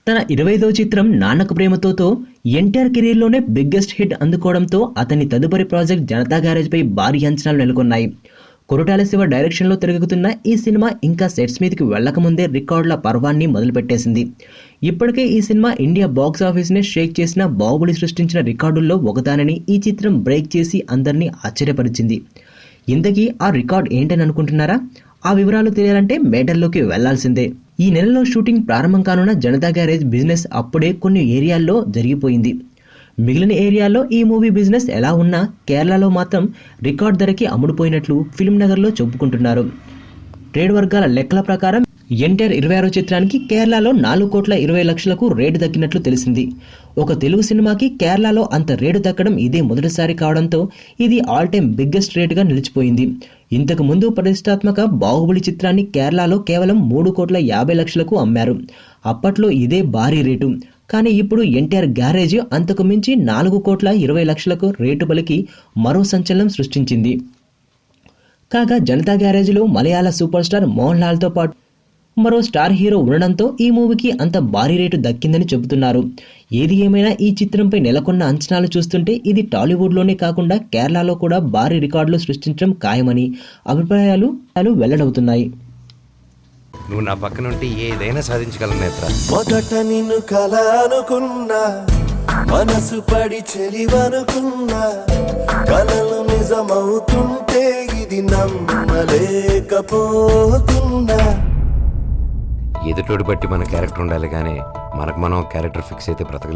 తన 25వ చిత్రం నాన్నకు ప్రేమతోతో ఎన్టీఆర్ కెరీర్లోనే బిగ్గెస్ట్ హిట్ అందుకోవడంతో అతని తదుపరి ప్రాజెక్ట్ జనతా గ్యారేజ్పై భారీ అంచనాలు నెలకొన్నాయి. కొరటాల శివ డైరెక్షన్లో తిరుగుతున్న ఈ సినిమా ఇంకా సెట్స్ మీదకి వెళ్లకముందే రికార్డుల పర్వాన్ని మొదలుపెట్టేసింది. ఇప్పటికే ఈ సినిమా ఇండియా బాక్స్ ఆఫీస్నే షేక్ చేసిన బాహుబలి సృష్టించిన రికార్డుల్లో ఒకదానిని ఈ చిత్రం బ్రేక్ చేసి అందరినీ ఆశ్చర్యపరిచింది. ఇంతకీ ఆ రికార్డ్ ఏంటని అనుకుంటున్నారా? ఆ వివరాలు తెలియాలంటే మేటర్లోకి వెళ్లాల్సిందే. ఈ నెలలో షూటింగ్ ప్రారంభం కానున్న జనతా గ్యారేజ్ బిజినెస్ అప్పుడే కొన్ని ఏరియాల్లో జరిగిపోయింది. మిగిలిన ఏరియాల్లో ఈ మూవీ బిజినెస్ ఎలా ఉన్నా కేరళలో మాత్రం రికార్డ్ ధరకి అమ్ముడుపోయినట్లు ఫిల్మ్ నగర్లో చెప్పుకుంటున్నారు. ట్రేడ్ వర్గాల లెక్కల ప్రకారం ఎన్టీఆర్ 26వ చిత్రానికి కేరళలో 4,20,00,000కు రేటు దక్కినట్లు తెలిసింది. ఒక తెలుగు సినిమాకి కేరళలో అంత రేటు దక్కడం ఇదే మొదటిసారి కావడంతో ఇది ఆల్ టైమ్ బిగ్గెస్ట్ రేటుగా నిలిచిపోయింది. ఇంతకు ముందు ప్రతిష్టాత్మక బాహుబలి చిత్రాన్ని కేరళలో కేవలం 3,50,00,000కు అమ్మారు. అప్పట్లో ఇదే భారీ రేటు. కానీ ఇప్పుడు ఎన్టీఆర్ గ్యారేజ్ అంతకు మించి 4,20,00,000కు రేటు పలికి మరో సంచలనం సృష్టించింది. కాగా జనతా గ్యారేజ్లో మలయాళ సూపర్ స్టార్ మోహన్ లాల్తో పాటు మరో స్టార్ హీరో ఉండడంతో ఈ మూవీకి అంత భారీ రేటు దక్కిందని చెబుతున్నారు. ఏది ఏమైనా ఈ చిత్రంపై నెలకొన్న అంచనాలు చూస్తుంటే ఇది టాలీవుడ్లోనే కాకుండా కేరళలో కూడా భారీ రికార్డులు సృష్టించడం ఖాయమని అభిప్రాయాలు వెల్లడవుతున్నాయి. నువ్వు నా పక్కనుంటే ఏదైనా సాధించగలను నేత్ర. మొదట నిన్ను కలనుకున్నా, మనసు పడి చెలివనుకున్నా, కలలు నిజమవుతుంటే ఇది నమ్మలేకపోతున్నా. ఎదుటోడు బట్టి మన క్యారెక్టర్ ఉండాలి కానీ మనకు మనం క్యారెక్టర్ ఫిక్స్ అయితే బ్రతకలేం.